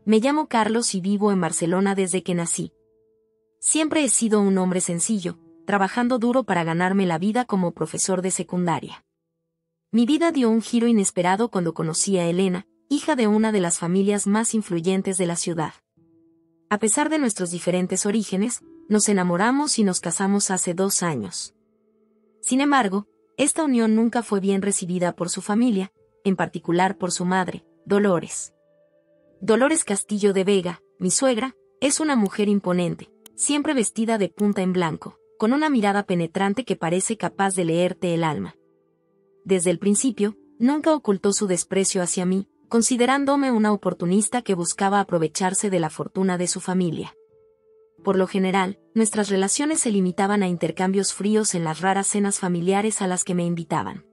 Me llamo Carlos y vivo en Barcelona desde que nací. Siempre he sido un hombre sencillo, trabajando duro para ganarme la vida como profesor de secundaria. Mi vida dio un giro inesperado cuando conocí a Elena, hija de una de las familias más influyentes de la ciudad. A pesar de nuestros diferentes orígenes, nos enamoramos y nos casamos hace 2 años. Sin embargo, esta unión nunca fue bien recibida por su familia, en particular por su madre, Dolores. Dolores Castillo de Vega, mi suegra, es una mujer imponente, siempre vestida de punta en blanco, con una mirada penetrante que parece capaz de leerte el alma. Desde el principio, nunca ocultó su desprecio hacia mí, considerándome una oportunista que buscaba aprovecharse de la fortuna de su familia. Por lo general, nuestras relaciones se limitaban a intercambios fríos en las raras cenas familiares a las que me invitaban.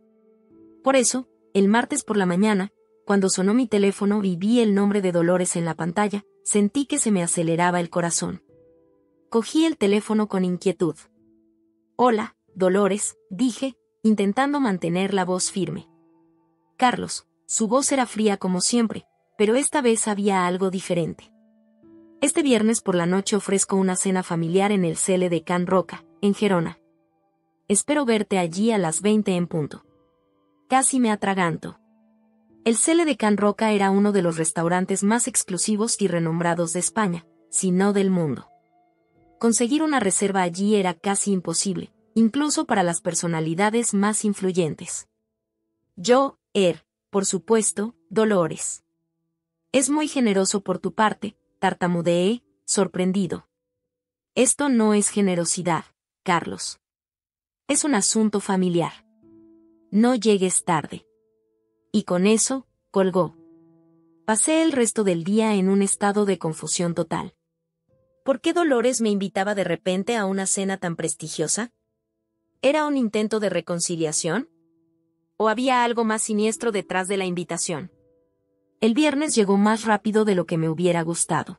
Por eso, el martes por la mañana, cuando sonó mi teléfono y vi el nombre de Dolores en la pantalla, sentí que se me aceleraba el corazón. Cogí el teléfono con inquietud. «Hola, Dolores», dije, intentando mantener la voz firme. Carlos, su voz era fría como siempre, pero esta vez había algo diferente. «Este viernes por la noche ofrezco una cena familiar en el Cele de Can Roca, en Gerona. Espero verte allí a las 20 en punto». Casi me atraganto. El Cele de Can Roca era uno de los restaurantes más exclusivos y renombrados de España, si no del mundo. Conseguir una reserva allí era casi imposible, incluso para las personalidades más influyentes. Por supuesto, Dolores. «Es muy generoso por tu parte», tartamudeé, sorprendido. «Esto no es generosidad, Carlos. Es un asunto familiar. No llegues tarde». Y con eso, colgó. Pasé el resto del día en un estado de confusión total. ¿Por qué Dolores me invitaba de repente a una cena tan prestigiosa? ¿Era un intento de reconciliación? ¿O había algo más siniestro detrás de la invitación? El viernes llegó más rápido de lo que me hubiera gustado.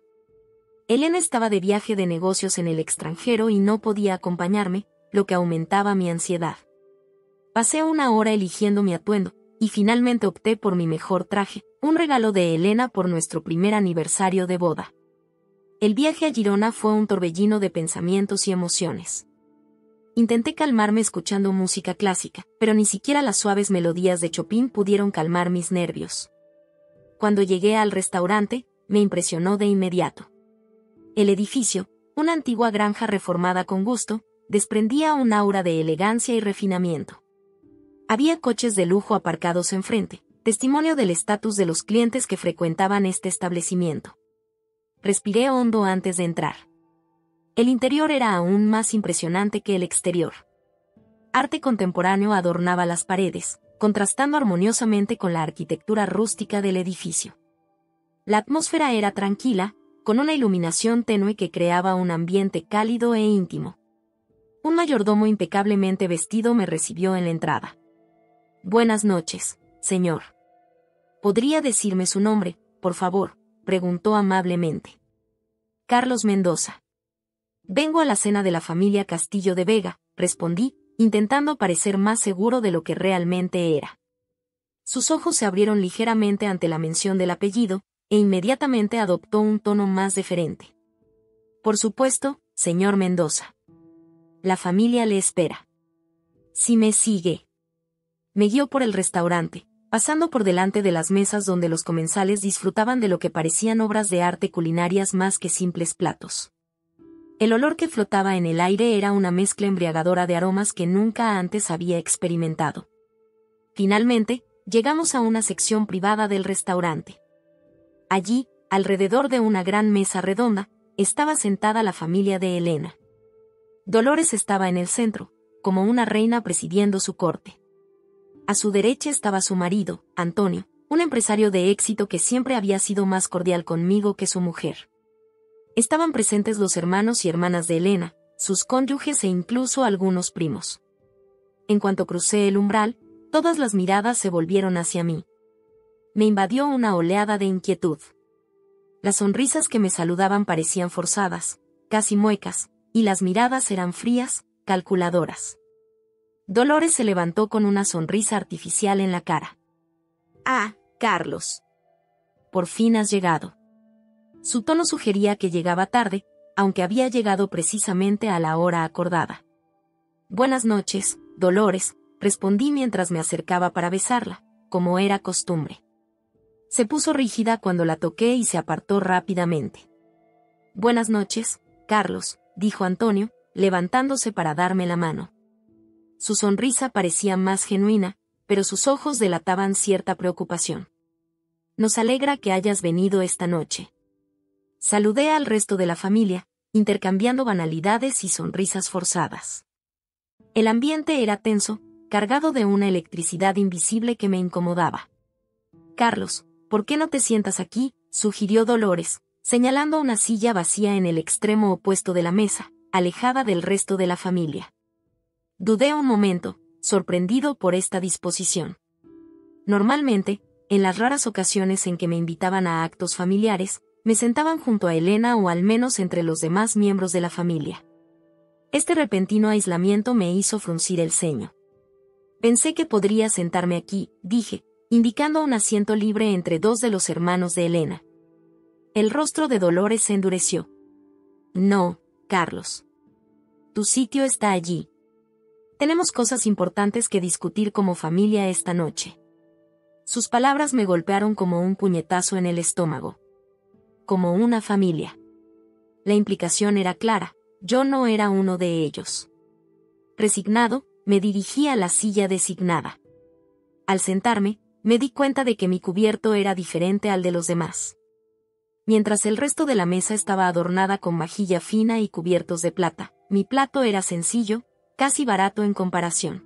Elena estaba de viaje de negocios en el extranjero y no podía acompañarme, lo que aumentaba mi ansiedad. Pasé 1 hora eligiendo mi atuendo, y finalmente opté por mi mejor traje, un regalo de Elena por nuestro primer aniversario de boda. El viaje a Girona fue un torbellino de pensamientos y emociones. Intenté calmarme escuchando música clásica, pero ni siquiera las suaves melodías de Chopin pudieron calmar mis nervios. Cuando llegué al restaurante, me impresionó de inmediato. El edificio, una antigua granja reformada con gusto, desprendía un aura de elegancia y refinamiento. Había coches de lujo aparcados enfrente, testimonio del estatus de los clientes que frecuentaban este establecimiento. Respiré hondo antes de entrar. El interior era aún más impresionante que el exterior. Arte contemporáneo adornaba las paredes, contrastando armoniosamente con la arquitectura rústica del edificio. La atmósfera era tranquila, con una iluminación tenue que creaba un ambiente cálido e íntimo. Un mayordomo impecablemente vestido me recibió en la entrada. «Buenas noches, señor. ¿Podría decirme su nombre, por favor?», preguntó amablemente. «Carlos Mendoza». «Vengo a la cena de la familia Castillo de Vega», respondí, intentando parecer más seguro de lo que realmente era. Sus ojos se abrieron ligeramente ante la mención del apellido, e inmediatamente adoptó un tono más deferente. «Por supuesto, señor Mendoza. La familia le espera. Si me sigue». Me guió por el restaurante, pasando por delante de las mesas donde los comensales disfrutaban de lo que parecían obras de arte culinarias más que simples platos. El olor que flotaba en el aire era una mezcla embriagadora de aromas que nunca antes había experimentado. Finalmente, llegamos a una sección privada del restaurante. Allí, alrededor de una gran mesa redonda, estaba sentada la familia de Elena. Dolores estaba en el centro, como una reina presidiendo su corte. A su derecha estaba su marido, Antonio, un empresario de éxito que siempre había sido más cordial conmigo que su mujer. Estaban presentes los hermanos y hermanas de Elena, sus cónyuges e incluso algunos primos. En cuanto crucé el umbral, todas las miradas se volvieron hacia mí. Me invadió una oleada de inquietud. Las sonrisas que me saludaban parecían forzadas, casi muecas, y las miradas eran frías, calculadoras. Dolores se levantó con una sonrisa artificial en la cara. «Ah, Carlos. Por fin has llegado. Su tono sugería que llegaba tarde, aunque había llegado precisamente a la hora acordada. Buenas noches, Dolores, respondí mientras me acercaba para besarla, como era costumbre. Se puso rígida cuando la toqué y se apartó rápidamente. Buenas noches, Carlos, dijo Antonio, levantándose para darme la mano. Su sonrisa parecía más genuina, pero sus ojos delataban cierta preocupación. Nos alegra que hayas venido esta noche. Saludé al resto de la familia, intercambiando banalidades y sonrisas forzadas. El ambiente era tenso, cargado de una electricidad invisible que me incomodaba. Carlos, ¿por qué no te sientas aquí?, sugirió Dolores, señalando una silla vacía en el extremo opuesto de la mesa, alejada del resto de la familia. Dudé un momento, sorprendido por esta disposición. Normalmente, en las raras ocasiones en que me invitaban a actos familiares, me sentaban junto a Elena o al menos entre los demás miembros de la familia. Este repentino aislamiento me hizo fruncir el ceño. Pensé que podría sentarme aquí, dije, indicando un asiento libre entre dos de los hermanos de Elena. El rostro de Dolores se endureció. No, Carlos. Tu sitio está allí. Tenemos cosas importantes que discutir como familia esta noche. Sus palabras me golpearon como un puñetazo en el estómago. Como una familia. La implicación era clara, yo no era uno de ellos. Resignado, me dirigí a la silla designada. Al sentarme, me di cuenta de que mi cubierto era diferente al de los demás. Mientras el resto de la mesa estaba adornada con vajilla fina y cubiertos de plata, mi plato era sencillo, casi barato en comparación.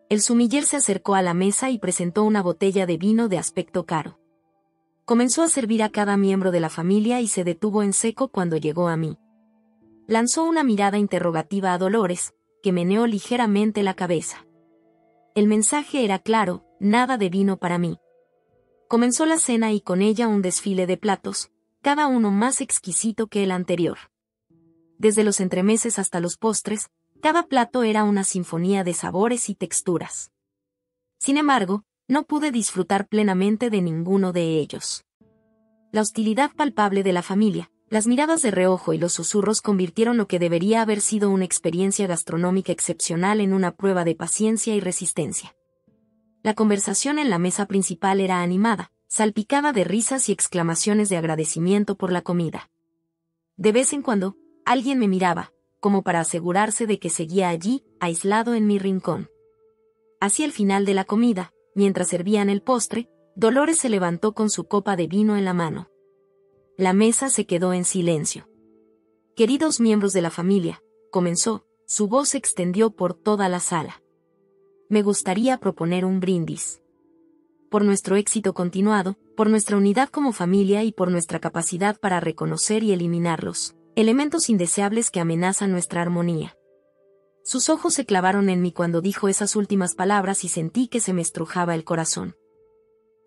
El sumiller se acercó a la mesa y presentó una botella de vino de aspecto caro. Comenzó a servir a cada miembro de la familia y se detuvo en seco cuando llegó a mí. Lanzó una mirada interrogativa a Dolores, que meneó ligeramente la cabeza. El mensaje era claro, nada de vino para mí. Comenzó la cena y con ella un desfile de platos, cada uno más exquisito que el anterior. Desde los entremeses hasta los postres, cada plato era una sinfonía de sabores y texturas. Sin embargo, no pude disfrutar plenamente de ninguno de ellos. La hostilidad palpable de la familia, las miradas de reojo y los susurros convirtieron lo que debería haber sido una experiencia gastronómica excepcional en una prueba de paciencia y resistencia. La conversación en la mesa principal era animada, salpicada de risas y exclamaciones de agradecimiento por la comida. De vez en cuando, alguien me miraba, como para asegurarse de que seguía allí, aislado en mi rincón. Hacia el final de la comida, mientras servían el postre, Dolores se levantó con su copa de vino en la mano. La mesa se quedó en silencio. Queridos miembros de la familia, comenzó, su voz se extendió por toda la sala. Me gustaría proponer un brindis. Por nuestro éxito continuado, por nuestra unidad como familia y por nuestra capacidad para reconocer y eliminar los elementos indeseables que amenazan nuestra armonía. Sus ojos se clavaron en mí cuando dijo esas últimas palabras y sentí que se me estrujaba el corazón.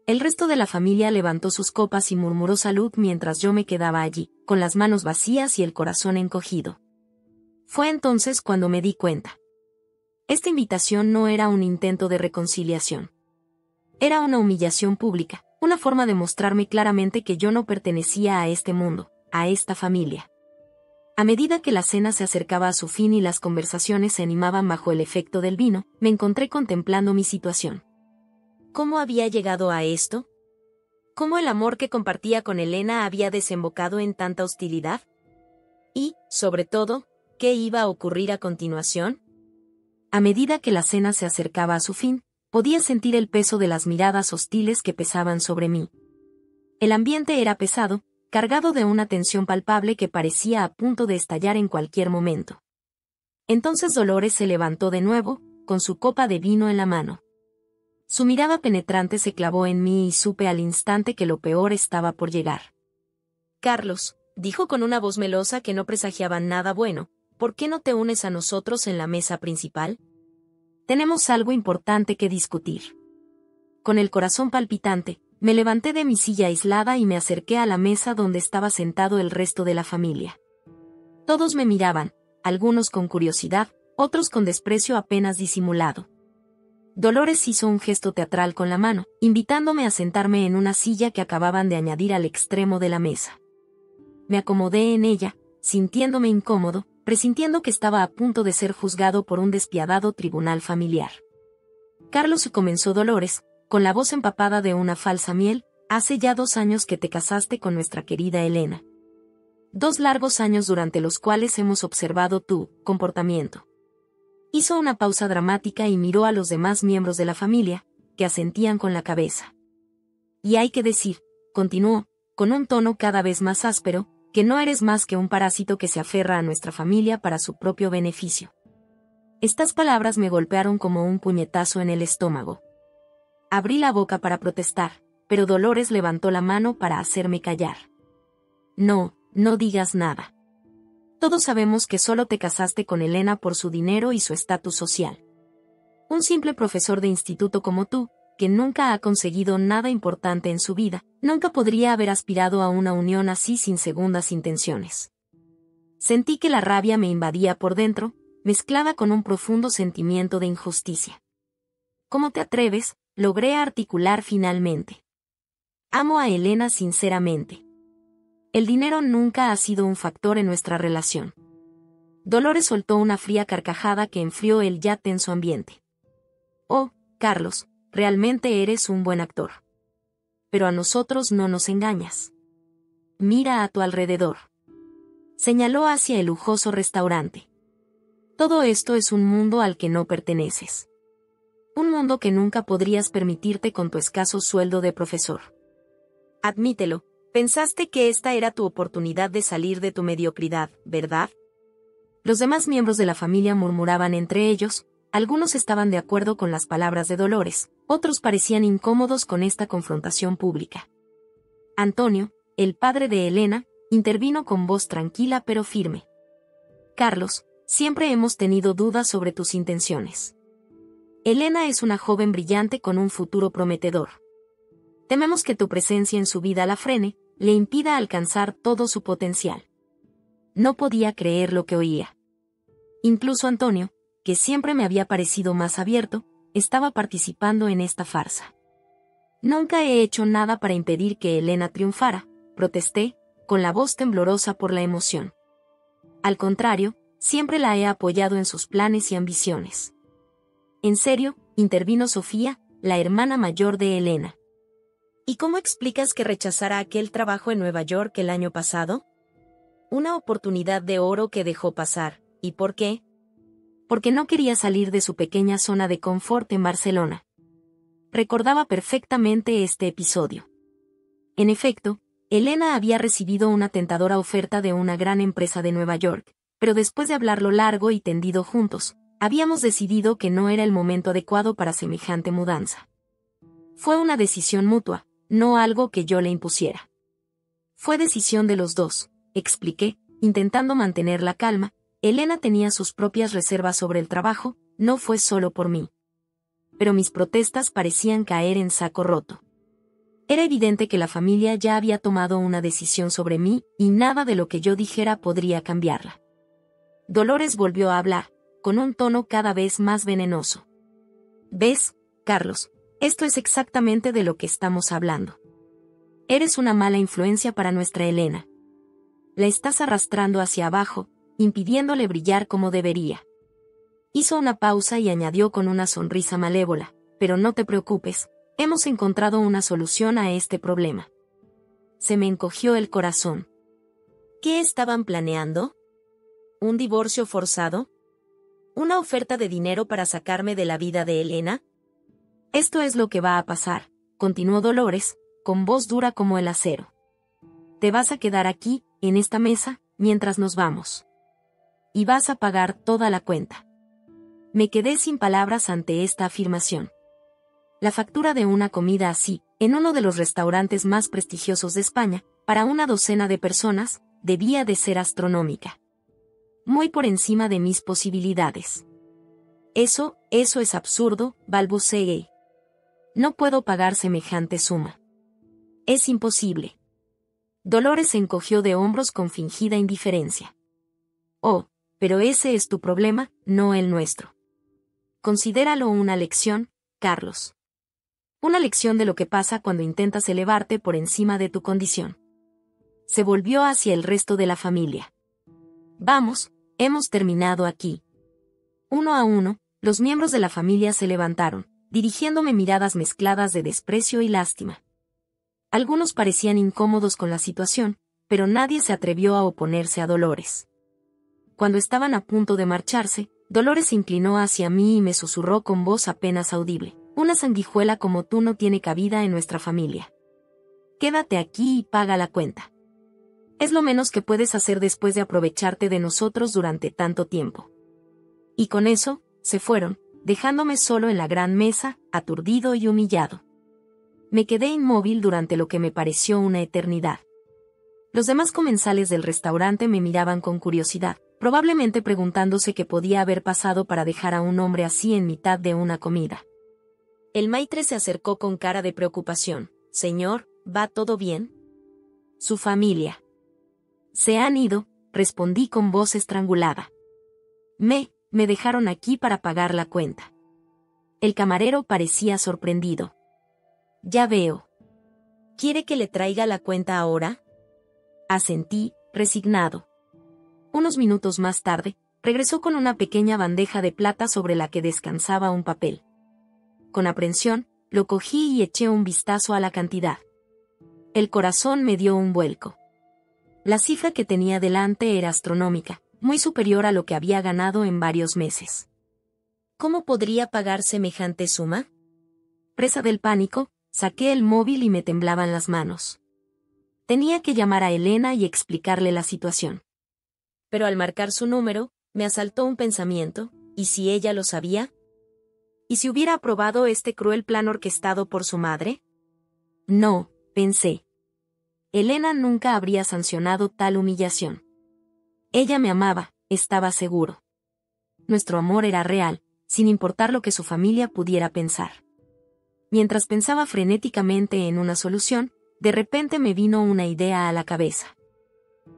El resto de la familia levantó sus copas y murmuró salud mientras yo me quedaba allí, con las manos vacías y el corazón encogido. Fue entonces cuando me di cuenta. Esta invitación no era un intento de reconciliación. Era una humillación pública, una forma de mostrarme claramente que yo no pertenecía a este mundo, a esta familia. A medida que la cena se acercaba a su fin y las conversaciones se animaban bajo el efecto del vino, me encontré contemplando mi situación. ¿Cómo había llegado a esto? ¿Cómo el amor que compartía con Elena había desembocado en tanta hostilidad? Y, sobre todo, ¿qué iba a ocurrir a continuación? A medida que la cena se acercaba a su fin, podía sentir el peso de las miradas hostiles que pesaban sobre mí. El ambiente era pesado, cargado de una tensión palpable que parecía a punto de estallar en cualquier momento. Entonces Dolores se levantó de nuevo, con su copa de vino en la mano. Su mirada penetrante se clavó en mí y supe al instante que lo peor estaba por llegar. Carlos, dijo con una voz melosa que no presagiaba nada bueno, ¿por qué no te unes a nosotros en la mesa principal? Tenemos algo importante que discutir. Con el corazón palpitante, me levanté de mi silla aislada y me acerqué a la mesa donde estaba sentado el resto de la familia. Todos me miraban, algunos con curiosidad, otros con desprecio apenas disimulado. Dolores hizo un gesto teatral con la mano, invitándome a sentarme en una silla que acababan de añadir al extremo de la mesa. Me acomodé en ella, sintiéndome incómodo, presintiendo que estaba a punto de ser juzgado por un despiadado tribunal familiar. Carlos, comenzó Dolores, con la voz empapada de una falsa miel, hace ya 2 años que te casaste con nuestra querida Elena. 2 largos años durante los cuales hemos observado tu comportamiento. Hizo una pausa dramática y miró a los demás miembros de la familia, que asentían con la cabeza. Y hay que decir, continuó, con un tono cada vez más áspero, que no eres más que un parásito que se aferra a nuestra familia para su propio beneficio. Estas palabras me golpearon como un puñetazo en el estómago. Abrí la boca para protestar, pero Dolores levantó la mano para hacerme callar. No, no digas nada. Todos sabemos que solo te casaste con Elena por su dinero y su estatus social. Un simple profesor de instituto como tú, que nunca ha conseguido nada importante en su vida, nunca podría haber aspirado a una unión así sin segundas intenciones. Sentí que la rabia me invadía por dentro, mezclada con un profundo sentimiento de injusticia. ¿Cómo te atreves?, logré articular finalmente. Amo a Elena sinceramente. El dinero nunca ha sido un factor en nuestra relación. Dolores soltó una fría carcajada que enfrió el ya tenso ambiente. Oh, Carlos, realmente eres un buen actor. Pero a nosotros no nos engañas. Mira a tu alrededor. Señaló hacia el lujoso restaurante. Todo esto es un mundo al que no perteneces. Un mundo que nunca podrías permitirte con tu escaso sueldo de profesor. Admítelo, pensaste que esta era tu oportunidad de salir de tu mediocridad, ¿verdad? Los demás miembros de la familia murmuraban entre ellos, algunos estaban de acuerdo con las palabras de Dolores, otros parecían incómodos con esta confrontación pública. Antonio, el padre de Elena, intervino con voz tranquila pero firme. Carlos, siempre hemos tenido dudas sobre tus intenciones. Elena es una joven brillante con un futuro prometedor. Tememos que tu presencia en su vida la frene, le impida alcanzar todo su potencial. No podía creer lo que oía. Incluso Antonio, que siempre me había parecido más abierto, estaba participando en esta farsa. Nunca he hecho nada para impedir que Elena triunfara, protesté, con la voz temblorosa por la emoción. Al contrario, siempre la he apoyado en sus planes y ambiciones. En serio, intervino Sofía, la hermana mayor de Elena. ¿Y cómo explicas que rechazara aquel trabajo en Nueva York el año pasado? Una oportunidad de oro que dejó pasar. ¿Y por qué? Porque no quería salir de su pequeña zona de confort en Barcelona. Recordaba perfectamente este episodio. En efecto, Elena había recibido una tentadora oferta de una gran empresa de Nueva York, pero después de hablarlo largo y tendido juntos, habíamos decidido que no era el momento adecuado para semejante mudanza. Fue una decisión mutua, no algo que yo le impusiera. Fue decisión de los dos, expliqué, intentando mantener la calma. Elena tenía sus propias reservas sobre el trabajo, no fue solo por mí. Pero mis protestas parecían caer en saco roto. Era evidente que la familia ya había tomado una decisión sobre mí, y nada de lo que yo dijera podría cambiarla. Dolores volvió a hablar, con un tono cada vez más venenoso. ¿Ves, Carlos? Esto es exactamente de lo que estamos hablando. Eres una mala influencia para nuestra Elena. La estás arrastrando hacia abajo, impidiéndole brillar como debería. Hizo una pausa y añadió con una sonrisa malévola, pero no te preocupes, hemos encontrado una solución a este problema. Se me encogió el corazón. ¿Qué estaban planeando? ¿Un divorcio forzado? ¿Una oferta de dinero para sacarme de la vida de Elena? Esto es lo que va a pasar, continuó Dolores, con voz dura como el acero. Te vas a quedar aquí, en esta mesa, mientras nos vamos. Y vas a pagar toda la cuenta. Me quedé sin palabras ante esta afirmación. La factura de una comida así, en uno de los restaurantes más prestigiosos de España, para una docena de personas, debía de ser astronómica. Muy por encima de mis posibilidades. Eso es absurdo, balbuceé. No puedo pagar semejante suma. Es imposible. Dolores se encogió de hombros con fingida indiferencia. Oh, pero ese es tu problema, no el nuestro. Considéralo una lección, Carlos. Una lección de lo que pasa cuando intentas elevarte por encima de tu condición. Se volvió hacia el resto de la familia. Vamos, hemos terminado aquí. Uno a uno, los miembros de la familia se levantaron, dirigiéndome miradas mezcladas de desprecio y lástima. Algunos parecían incómodos con la situación, pero nadie se atrevió a oponerse a Dolores. Cuando estaban a punto de marcharse, Dolores se inclinó hacia mí y me susurró con voz apenas audible: una sanguijuela como tú no tiene cabida en nuestra familia. Quédate aquí y paga la cuenta. Es lo menos que puedes hacer después de aprovecharte de nosotros durante tanto tiempo. Y con eso, se fueron, dejándome solo en la gran mesa, aturdido y humillado. Me quedé inmóvil durante lo que me pareció una eternidad. Los demás comensales del restaurante me miraban con curiosidad, probablemente preguntándose qué podía haber pasado para dejar a un hombre así en mitad de una comida. El maitre se acercó con cara de preocupación. «Señor, ¿va todo bien?» «Su familia». «Se han ido», respondí con voz estrangulada. Me dejaron aquí para pagar la cuenta». El camarero parecía sorprendido. «Ya veo. ¿Quiere que le traiga la cuenta ahora?» Asentí, resignado. Unos minutos más tarde, regresó con una pequeña bandeja de plata sobre la que descansaba un papel. Con aprensión, lo cogí y eché un vistazo a la cantidad. El corazón me dio un vuelco. La cifra que tenía delante era astronómica, muy superior a lo que había ganado en varios meses. ¿Cómo podría pagar semejante suma? Presa del pánico, saqué el móvil y me temblaban las manos. Tenía que llamar a Elena y explicarle la situación. Pero al marcar su número, me asaltó un pensamiento: ¿y si ella lo sabía? ¿Y si hubiera aprobado este cruel plan orquestado por su madre? No, pensé. Elena nunca habría sancionado tal humillación. Ella me amaba, estaba seguro. Nuestro amor era real, sin importar lo que su familia pudiera pensar. Mientras pensaba frenéticamente en una solución, de repente me vino una idea a la cabeza.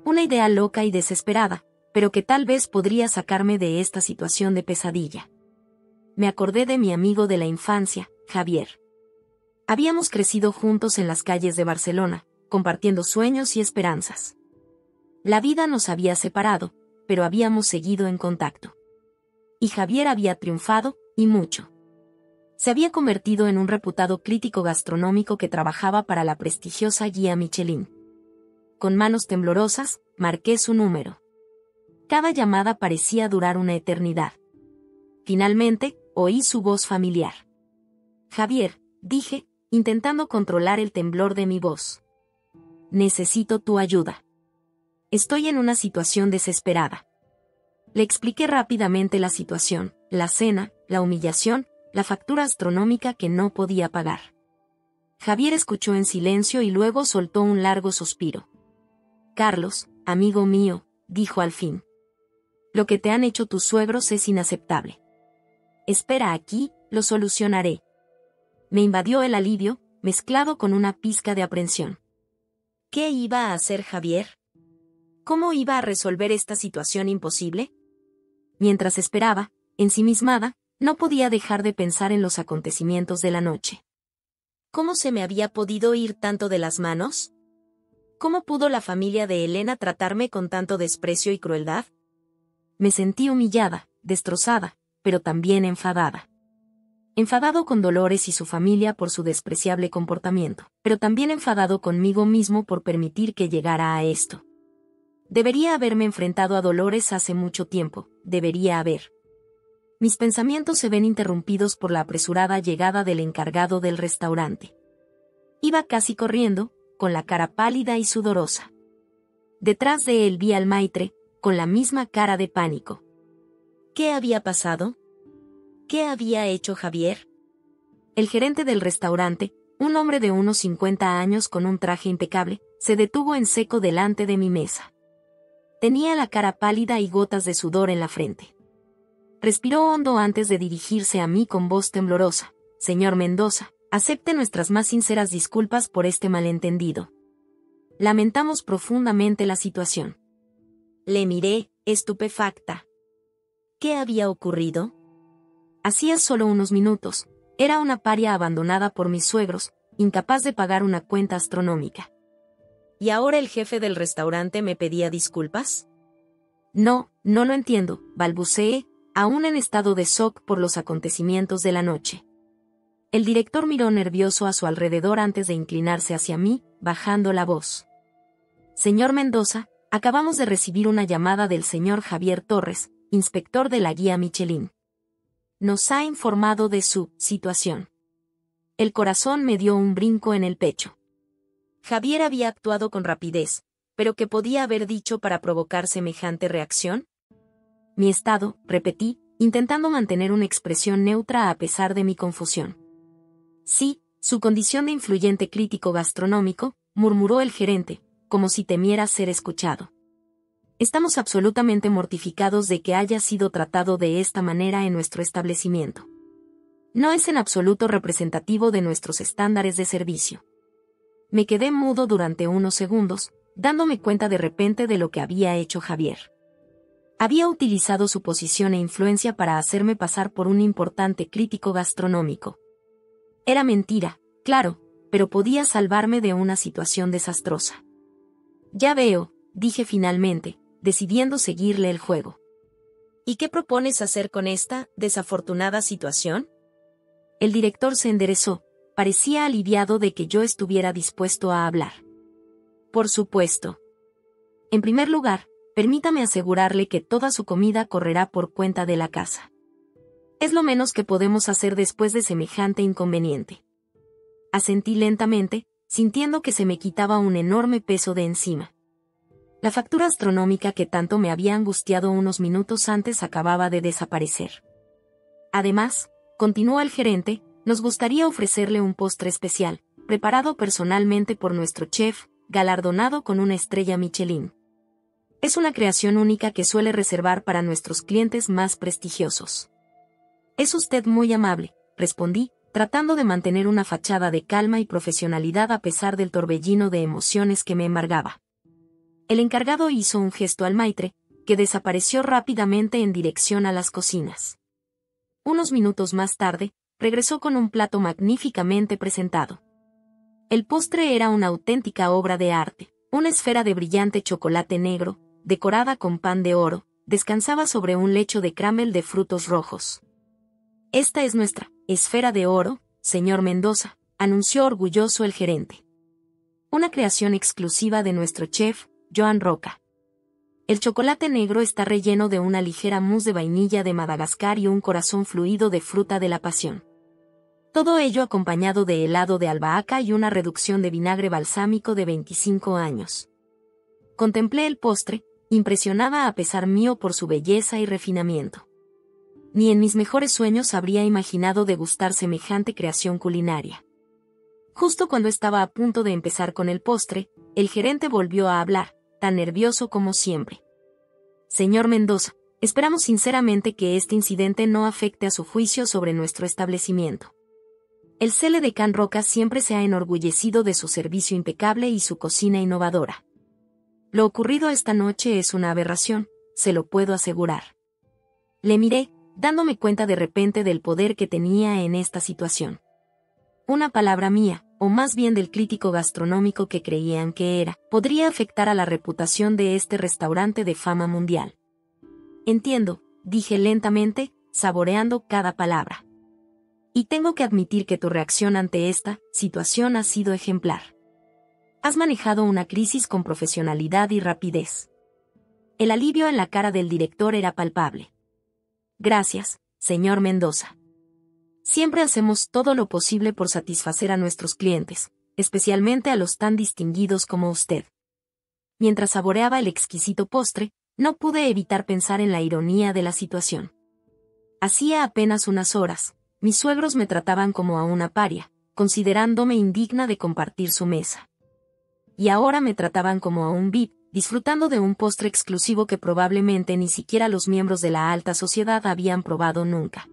Una idea loca y desesperada, pero que tal vez podría sacarme de esta situación de pesadilla. Me acordé de mi amigo de la infancia, Javier. Habíamos crecido juntos en las calles de Barcelona, compartiendo sueños y esperanzas. La vida nos había separado, pero habíamos seguido en contacto. Y Javier había triunfado, y mucho. Se había convertido en un reputado crítico gastronómico que trabajaba para la prestigiosa guía Michelin. Con manos temblorosas, marqué su número. Cada llamada parecía durar una eternidad. Finalmente, oí su voz familiar. «Javier», dije, intentando controlar el temblor de mi voz. «Necesito tu ayuda. Estoy en una situación desesperada». Le expliqué rápidamente la situación, la cena, la humillación, la factura astronómica que no podía pagar. Javier escuchó en silencio y luego soltó un largo suspiro. «Carlos, amigo mío», dijo al fin. «Lo que te han hecho tus suegros es inaceptable. Espera aquí, lo solucionaré». Me invadió el alivio, mezclado con una pizca de aprensión. ¿Qué iba a hacer Javier? ¿Cómo iba a resolver esta situación imposible? Mientras esperaba, ensimismada, no podía dejar de pensar en los acontecimientos de la noche. ¿Cómo se me había podido ir tanto de las manos? ¿Cómo pudo la familia de Elena tratarme con tanto desprecio y crueldad? Me sentí humillada, destrozada, pero también enfadada. Enfadado con Dolores y su familia por su despreciable comportamiento, pero también enfadado conmigo mismo por permitir que llegara a esto. Debería haberme enfrentado a Dolores hace mucho tiempo, debería haber. Mis pensamientos se ven interrumpidos por la apresurada llegada del encargado del restaurante. Iba casi corriendo, con la cara pálida y sudorosa. Detrás de él vi al maitre, con la misma cara de pánico. ¿Qué había pasado? ¿Qué había hecho Javier? El gerente del restaurante, un hombre de unos 50 años con un traje impecable, se detuvo en seco delante de mi mesa. Tenía la cara pálida y gotas de sudor en la frente. Respiró hondo antes de dirigirse a mí con voz temblorosa. «Señor Mendoza, acepte nuestras más sinceras disculpas por este malentendido. Lamentamos profundamente la situación». Le miré, estupefacta. ¿Qué había ocurrido? Hacía solo unos minutos, era una paria abandonada por mis suegros, incapaz de pagar una cuenta astronómica. ¿Y ahora el jefe del restaurante me pedía disculpas? No, no lo entiendo, balbuceé, aún en estado de shock por los acontecimientos de la noche. El director miró nervioso a su alrededor antes de inclinarse hacia mí, bajando la voz. Señor Mendoza, acabamos de recibir una llamada del señor Javier Torres, inspector de la guía Michelin. Nos ha informado de su situación. El corazón me dio un brinco en el pecho. Javier había actuado con rapidez, pero ¿qué podía haber dicho para provocar semejante reacción? Mi estado, repetí, intentando mantener una expresión neutra a pesar de mi confusión. Sí, su condición de influyente crítico gastronómico, murmuró el gerente, como si temiera ser escuchado. Estamos absolutamente mortificados de que haya sido tratado de esta manera en nuestro establecimiento. No es en absoluto representativo de nuestros estándares de servicio. Me quedé mudo durante unos segundos, dándome cuenta de repente de lo que había hecho Javier. Había utilizado su posición e influencia para hacerme pasar por un importante crítico gastronómico. Era mentira, claro, pero podía salvarme de una situación desastrosa. Ya veo, dije finalmente, decidiendo seguirle el juego. ¿Y qué propones hacer con esta desafortunada situación? El director se enderezó, parecía aliviado de que yo estuviera dispuesto a hablar. Por supuesto. En primer lugar, permítame asegurarle que toda su comida correrá por cuenta de la casa. Es lo menos que podemos hacer después de semejante inconveniente. Asentí lentamente, sintiendo que se me quitaba un enorme peso de encima. La factura astronómica que tanto me había angustiado unos minutos antes acababa de desaparecer. Además, continuó el gerente, nos gustaría ofrecerle un postre especial, preparado personalmente por nuestro chef, galardonado con una estrella Michelin. Es una creación única que suele reservar para nuestros clientes más prestigiosos. Es usted muy amable, respondí, tratando de mantener una fachada de calma y profesionalidad a pesar del torbellino de emociones que me embargaba. El encargado hizo un gesto al maitre, que desapareció rápidamente en dirección a las cocinas. Unos minutos más tarde, regresó con un plato magníficamente presentado. El postre era una auténtica obra de arte. Una esfera de brillante chocolate negro, decorada con pan de oro, descansaba sobre un lecho de caramel de frutos rojos. Esta es nuestra esfera de oro, señor Mendoza, anunció orgulloso el gerente. Una creación exclusiva de nuestro chef, Joan Roca. El chocolate negro está relleno de una ligera mousse de vainilla de Madagascar y un corazón fluido de fruta de la pasión. Todo ello acompañado de helado de albahaca y una reducción de vinagre balsámico de 25 años. Contemplé el postre, impresionada a pesar mío por su belleza y refinamiento. Ni en mis mejores sueños habría imaginado degustar semejante creación culinaria. Justo cuando estaba a punto de empezar con el postre, el gerente volvió a hablar, tan nervioso como siempre. Señor Mendoza, esperamos sinceramente que este incidente no afecte a su juicio sobre nuestro establecimiento. El CL de Can Roca siempre se ha enorgullecido de su servicio impecable y su cocina innovadora. Lo ocurrido esta noche es una aberración, se lo puedo asegurar. Le miré, dándome cuenta de repente del poder que tenía en esta situación. Una palabra mía, o más bien del crítico gastronómico que creían que era, podría afectar a la reputación de este restaurante de fama mundial. Entiendo, dije lentamente, saboreando cada palabra. Y tengo que admitir que tu reacción ante esta situación ha sido ejemplar. Has manejado una crisis con profesionalidad y rapidez. El alivio en la cara del director era palpable. Gracias, señor Mendoza. Siempre hacemos todo lo posible por satisfacer a nuestros clientes, especialmente a los tan distinguidos como usted. Mientras saboreaba el exquisito postre, no pude evitar pensar en la ironía de la situación. Hacía apenas unas horas, mis suegros me trataban como a una paria, considerándome indigna de compartir su mesa. Y ahora me trataban como a un VIP, disfrutando de un postre exclusivo que probablemente ni siquiera los miembros de la alta sociedad habían probado nunca.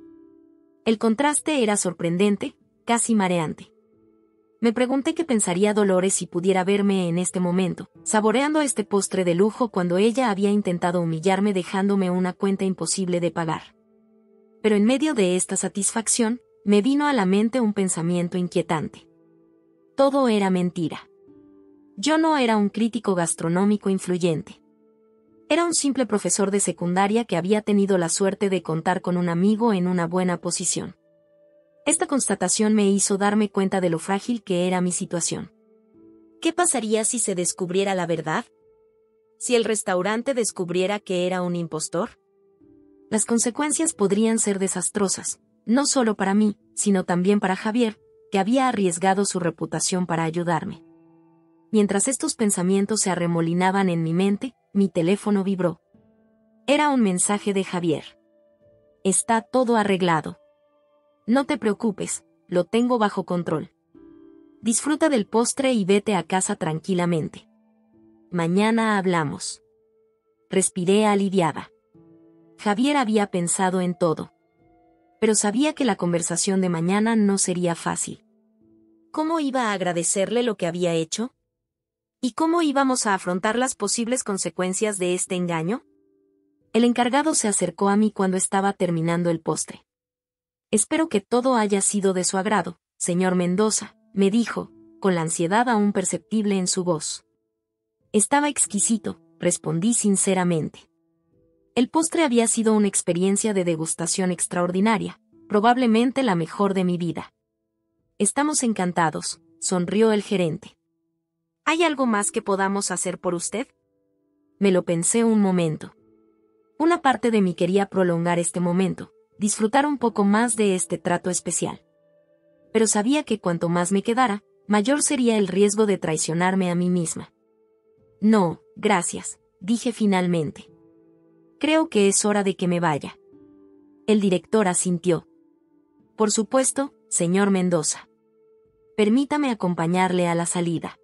El contraste era sorprendente, casi mareante. Me pregunté qué pensaría Dolores si pudiera verme en este momento, saboreando este postre de lujo cuando ella había intentado humillarme dejándome una cuenta imposible de pagar. Pero en medio de esta satisfacción, me vino a la mente un pensamiento inquietante. Todo era mentira. Yo no era un crítico gastronómico influyente. Era un simple profesor de secundaria que había tenido la suerte de contar con un amigo en una buena posición. Esta constatación me hizo darme cuenta de lo frágil que era mi situación. ¿Qué pasaría si se descubriera la verdad? ¿Si el restaurante descubriera que era un impostor? Las consecuencias podrían ser desastrosas, no solo para mí, sino también para Javier, que había arriesgado su reputación para ayudarme. Mientras estos pensamientos se arremolinaban en mi mente, mi teléfono vibró. Era un mensaje de Javier. Está todo arreglado. No te preocupes, lo tengo bajo control. Disfruta del postre y vete a casa tranquilamente. Mañana hablamos. Respiré aliviada. Javier había pensado en todo. Pero sabía que la conversación de mañana no sería fácil. ¿Cómo iba a agradecerle lo que había hecho? ¿Y cómo íbamos a afrontar las posibles consecuencias de este engaño? El encargado se acercó a mí cuando estaba terminando el postre. Espero que todo haya sido de su agrado, señor Mendoza, me dijo, con la ansiedad aún perceptible en su voz. Estaba exquisito, respondí sinceramente. El postre había sido una experiencia de degustación extraordinaria, probablemente la mejor de mi vida. Estamos encantados, sonrió el gerente. ¿Hay algo más que podamos hacer por usted? Me lo pensé un momento. Una parte de mí quería prolongar este momento, disfrutar un poco más de este trato especial. Pero sabía que cuanto más me quedara, mayor sería el riesgo de traicionarme a mí misma. No, gracias, dije finalmente. Creo que es hora de que me vaya. El director asintió. Por supuesto, señor Mendoza. Permítame acompañarle a la salida.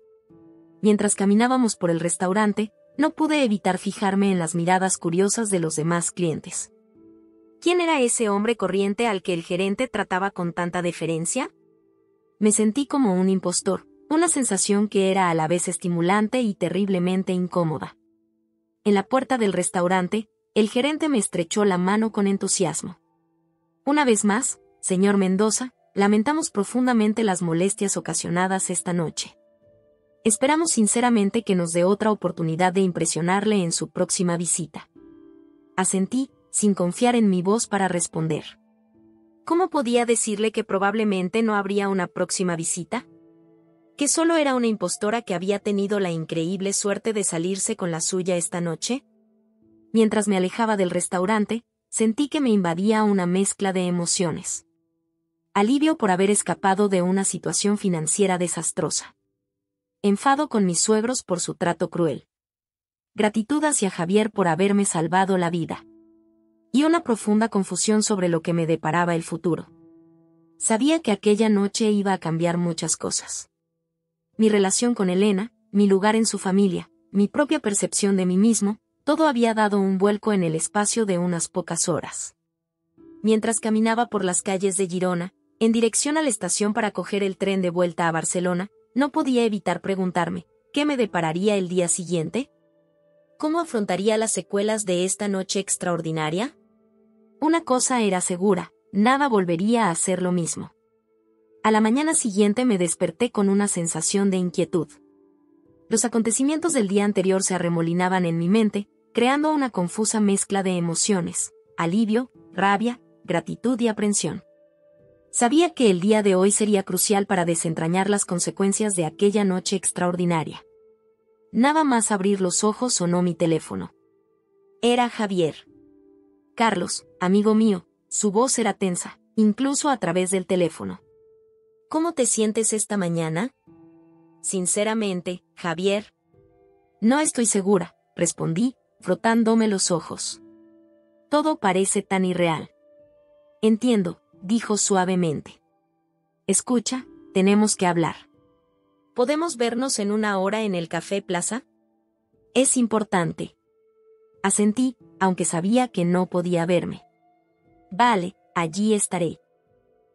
Mientras caminábamos por el restaurante, no pude evitar fijarme en las miradas curiosas de los demás clientes. ¿Quién era ese hombre corriente al que el gerente trataba con tanta deferencia? Me sentí como un impostor, una sensación que era a la vez estimulante y terriblemente incómoda. En la puerta del restaurante, el gerente me estrechó la mano con entusiasmo. Una vez más, señor Mendoza, lamentamos profundamente las molestias ocasionadas esta noche. Esperamos sinceramente que nos dé otra oportunidad de impresionarle en su próxima visita. Asentí, sin confiar en mi voz para responder. ¿Cómo podía decirle que probablemente no habría una próxima visita? ¿Que solo era una impostora que había tenido la increíble suerte de salirse con la suya esta noche? Mientras me alejaba del restaurante, sentí que me invadía una mezcla de emociones. Alivio por haber escapado de una situación financiera desastrosa. Enfado con mis suegros por su trato cruel. Gratitud hacia Javier por haberme salvado la vida. Y una profunda confusión sobre lo que me deparaba el futuro. Sabía que aquella noche iba a cambiar muchas cosas. Mi relación con Elena, mi lugar en su familia, mi propia percepción de mí mismo, todo había dado un vuelco en el espacio de unas pocas horas. Mientras caminaba por las calles de Girona, en dirección a la estación para coger el tren de vuelta a Barcelona, no podía evitar preguntarme, ¿qué me depararía el día siguiente? ¿Cómo afrontaría las secuelas de esta noche extraordinaria? Una cosa era segura, nada volvería a ser lo mismo. A la mañana siguiente me desperté con una sensación de inquietud. Los acontecimientos del día anterior se arremolinaban en mi mente, creando una confusa mezcla de emociones, alivio, rabia, gratitud y aprensión. Sabía que el día de hoy sería crucial para desentrañar las consecuencias de aquella noche extraordinaria. Nada más abrir los ojos sonó mi teléfono. Era Javier. Carlos, amigo mío, su voz era tensa, incluso a través del teléfono. ¿Cómo te sientes esta mañana? Sinceramente, Javier. No estoy segura, respondí, frotándome los ojos. Todo parece tan irreal. Entiendo, dijo suavemente. Escucha, tenemos que hablar. ¿Podemos vernos en una hora en el Café Plaza? Es importante. Asentí, aunque sabía que no podía verme. Vale, allí estaré.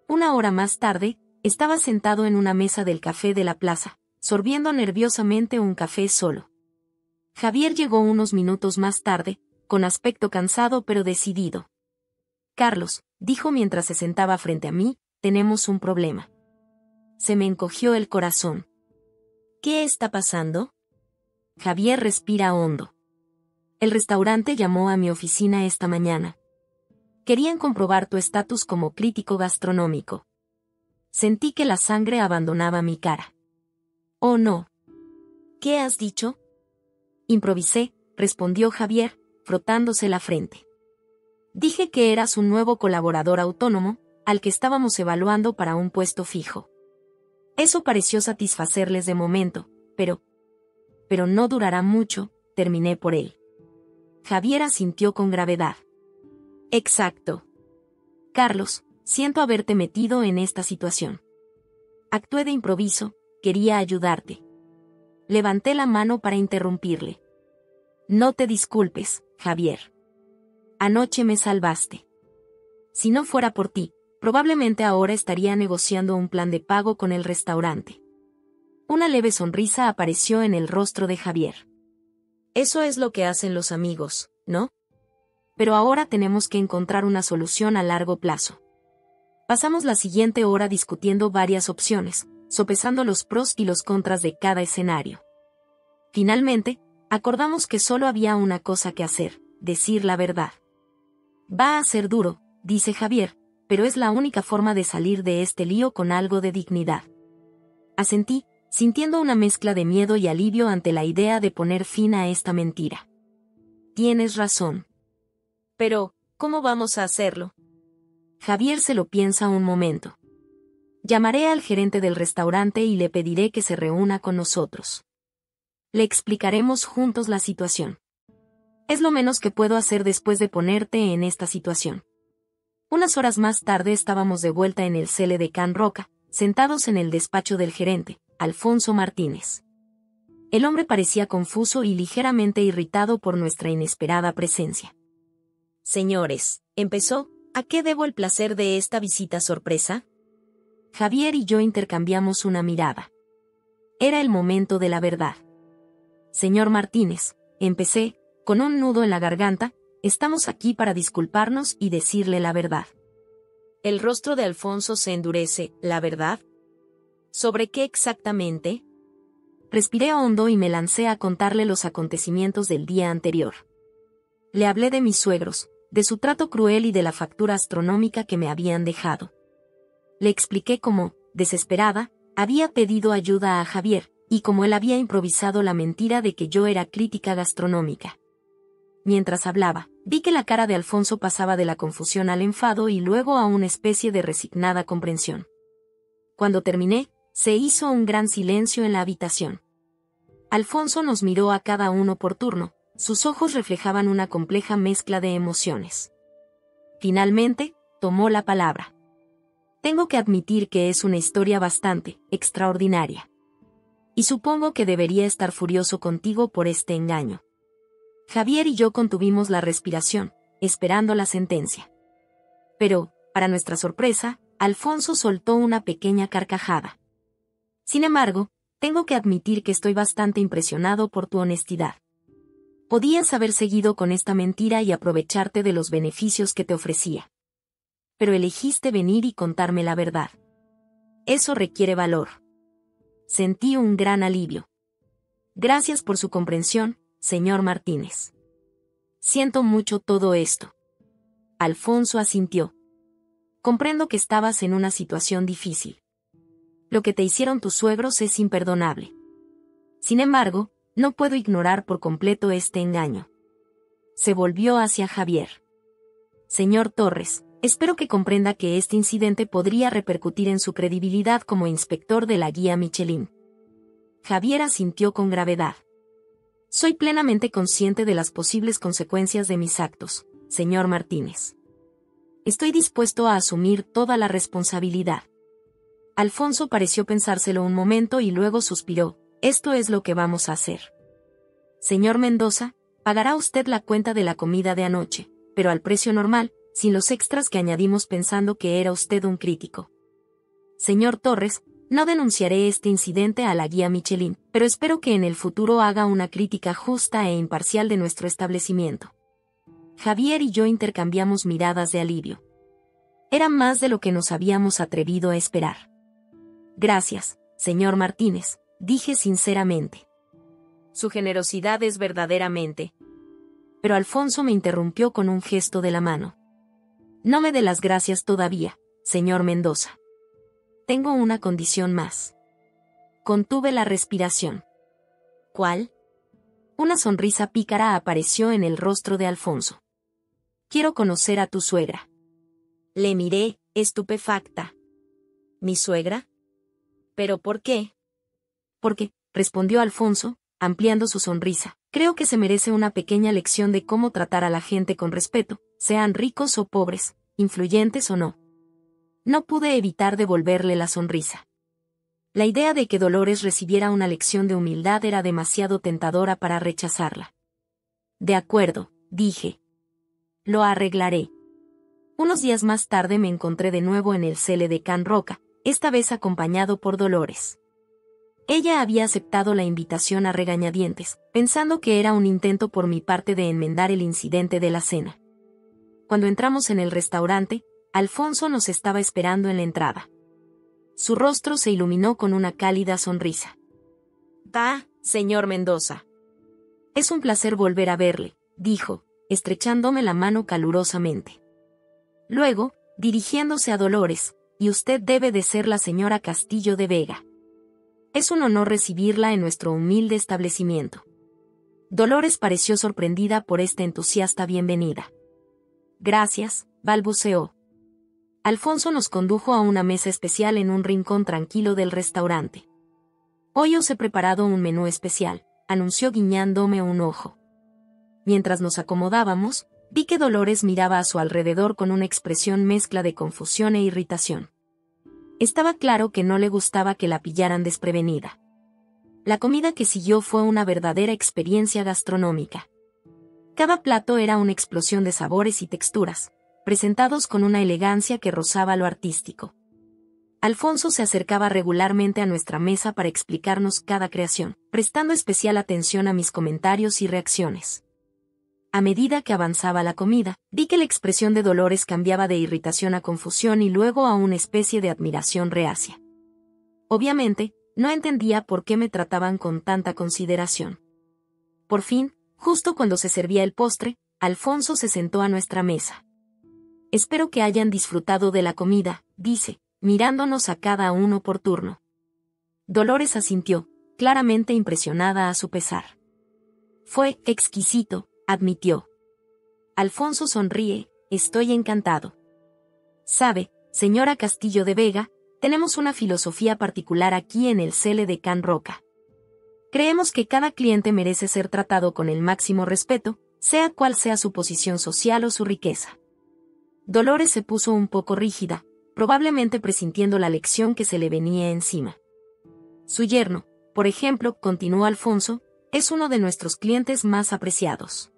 Una hora más tarde, estaba sentado en una mesa del café de la plaza, sorbiendo nerviosamente un café solo. Javier llegó unos minutos más tarde, con aspecto cansado pero decidido. Carlos, dijo mientras se sentaba frente a mí, tenemos un problema. Se me encogió el corazón. ¿Qué está pasando? Javier respira hondo. El restaurante llamó a mi oficina esta mañana. Querían comprobar tu estatus como crítico gastronómico. Sentí que la sangre abandonaba mi cara. Oh no. ¿Qué has dicho? Improvisé, respondió Javier, frotándose la frente. Dije que eras un nuevo colaborador autónomo, al que estábamos evaluando para un puesto fijo. Eso pareció satisfacerles de momento, pero no durará mucho, terminé por él. Javier asintió con gravedad. Exacto. Carlos, siento haberte metido en esta situación. Actué de improviso, quería ayudarte. Levanté la mano para interrumpirle. No te disculpes, Javier. Anoche me salvaste. Si no fuera por ti, probablemente ahora estaría negociando un plan de pago con el restaurante. Una leve sonrisa apareció en el rostro de Javier. Eso es lo que hacen los amigos, ¿no? Pero ahora tenemos que encontrar una solución a largo plazo. Pasamos la siguiente hora discutiendo varias opciones, sopesando los pros y los contras de cada escenario. Finalmente, acordamos que solo había una cosa que hacer, decir la verdad. Va a ser duro, dice Javier, pero es la única forma de salir de este lío con algo de dignidad. Asentí, sintiendo una mezcla de miedo y alivio ante la idea de poner fin a esta mentira. Tienes razón. Pero, ¿cómo vamos a hacerlo? Javier se lo piensa un momento. Llamaré al gerente del restaurante y le pediré que se reúna con nosotros. Le explicaremos juntos la situación. Es lo menos que puedo hacer después de ponerte en esta situación. Unas horas más tarde estábamos de vuelta en el cele de Can Roca, sentados en el despacho del gerente, Alfonso Martínez. El hombre parecía confuso y ligeramente irritado por nuestra inesperada presencia. Señores, empezó, ¿a qué debo el placer de esta visita sorpresa? Javier y yo intercambiamos una mirada. Era el momento de la verdad. Señor Martínez, empecé, con un nudo en la garganta, estamos aquí para disculparnos y decirle la verdad. El rostro de Alfonso se endurece, ¿la verdad? ¿Sobre qué exactamente? Respiré hondo y me lancé a contarle los acontecimientos del día anterior. Le hablé de mis suegros, de su trato cruel y de la factura astronómica que me habían dejado. Le expliqué cómo, desesperada, había pedido ayuda a Javier, y cómo él había improvisado la mentira de que yo era crítica gastronómica. Mientras hablaba, vi que la cara de Alfonso pasaba de la confusión al enfado y luego a una especie de resignada comprensión. Cuando terminé, se hizo un gran silencio en la habitación. Alfonso nos miró a cada uno por turno, sus ojos reflejaban una compleja mezcla de emociones. Finalmente, tomó la palabra. Tengo que admitir que es una historia bastante extraordinaria. Y supongo que debería estar furioso contigo por este engaño. Javier y yo contuvimos la respiración, esperando la sentencia. Pero, para nuestra sorpresa, Alfonso soltó una pequeña carcajada. Sin embargo, tengo que admitir que estoy bastante impresionado por tu honestidad. Podías haber seguido con esta mentira y aprovecharte de los beneficios que te ofrecía. Pero elegiste venir y contarme la verdad. Eso requiere valor. Sentí un gran alivio. Gracias por su comprensión, señor Martínez. Siento mucho todo esto. Alfonso asintió. Comprendo que estabas en una situación difícil. Lo que te hicieron tus suegros es imperdonable. Sin embargo, no puedo ignorar por completo este engaño. Se volvió hacia Javier. Señor Torres, espero que comprenda que este incidente podría repercutir en su credibilidad como inspector de la guía Michelin. Javier asintió con gravedad. Soy plenamente consciente de las posibles consecuencias de mis actos, señor Martínez. Estoy dispuesto a asumir toda la responsabilidad. Alfonso pareció pensárselo un momento y luego suspiró. Esto es lo que vamos a hacer. Señor Mendoza, pagará usted la cuenta de la comida de anoche, pero al precio normal, sin los extras que añadimos pensando que era usted un crítico. Señor Torres, no denunciaré este incidente a la guía Michelin, pero espero que en el futuro haga una crítica justa e imparcial de nuestro establecimiento. Javier y yo intercambiamos miradas de alivio. Era más de lo que nos habíamos atrevido a esperar. Gracias, señor Martínez, dije sinceramente. Su generosidad es verdaderamente. Pero Alfonso me interrumpió con un gesto de la mano. No me dé las gracias todavía, señor Mendoza. Tengo una condición más. Contuve la respiración. ¿Cuál? Una sonrisa pícara apareció en el rostro de Alfonso. Quiero conocer a tu suegra. Le miré, estupefacta. ¿Mi suegra? ¿Pero por qué? Porque, respondió Alfonso, ampliando su sonrisa, creo que se merece una pequeña lección de cómo tratar a la gente con respeto, sean ricos o pobres, influyentes o no. No pude evitar devolverle la sonrisa. La idea de que Dolores recibiera una lección de humildad era demasiado tentadora para rechazarla. De acuerdo, dije. Lo arreglaré. Unos días más tarde me encontré de nuevo en el cele de Can Roca, esta vez acompañado por Dolores. Ella había aceptado la invitación a regañadientes, pensando que era un intento por mi parte de enmendar el incidente de la cena. Cuando entramos en el restaurante, Alfonso nos estaba esperando en la entrada. Su rostro se iluminó con una cálida sonrisa. Señor Mendoza. Es un placer volver a verle, dijo, estrechándome la mano calurosamente. Luego, dirigiéndose a Dolores, y usted debe de ser la señora Castillo de Vega. Es un honor recibirla en nuestro humilde establecimiento. Dolores pareció sorprendida por esta entusiasta bienvenida. Gracias, balbuceó. Alfonso nos condujo a una mesa especial en un rincón tranquilo del restaurante. Hoy os he preparado un menú especial, anunció guiñándome un ojo. Mientras nos acomodábamos, vi que Dolores miraba a su alrededor con una expresión mezcla de confusión e irritación. Estaba claro que no le gustaba que la pillaran desprevenida. La comida que siguió fue una verdadera experiencia gastronómica. Cada plato era una explosión de sabores y texturas, presentados con una elegancia que rozaba lo artístico. Alfonso se acercaba regularmente a nuestra mesa para explicarnos cada creación, prestando especial atención a mis comentarios y reacciones. A medida que avanzaba la comida, vi que la expresión de Dolores cambiaba de irritación a confusión y luego a una especie de admiración reacia. Obviamente, no entendía por qué me trataban con tanta consideración. Por fin, justo cuando se servía el postre, Alfonso se sentó a nuestra mesa. Espero que hayan disfrutado de la comida, dice, mirándonos a cada uno por turno. Dolores asintió, claramente impresionada a su pesar. Fue exquisito, admitió. Alfonso sonríe, estoy encantado. Sabe, señora Castillo de Vega, tenemos una filosofía particular aquí en el cele de Can Roca. Creemos que cada cliente merece ser tratado con el máximo respeto, sea cual sea su posición social o su riqueza. Dolores se puso un poco rígida, probablemente presintiendo la lección que se le venía encima. Su yerno, por ejemplo, continuó Alfonso, es uno de nuestros clientes más apreciados.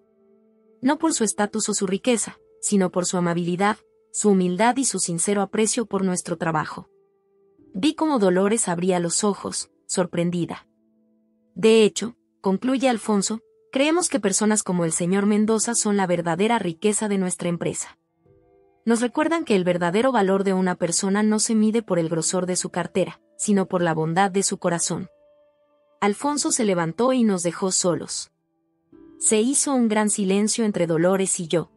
No por su estatus o su riqueza, sino por su amabilidad, su humildad y su sincero aprecio por nuestro trabajo. Vi cómo Dolores abría los ojos, sorprendida. De hecho, concluye Alfonso, creemos que personas como el señor Mendoza son la verdadera riqueza de nuestra empresa. Nos recuerdan que el verdadero valor de una persona no se mide por el grosor de su cartera, sino por la bondad de su corazón. Alfonso se levantó y nos dejó solos. Se hizo un gran silencio entre Dolores y yo.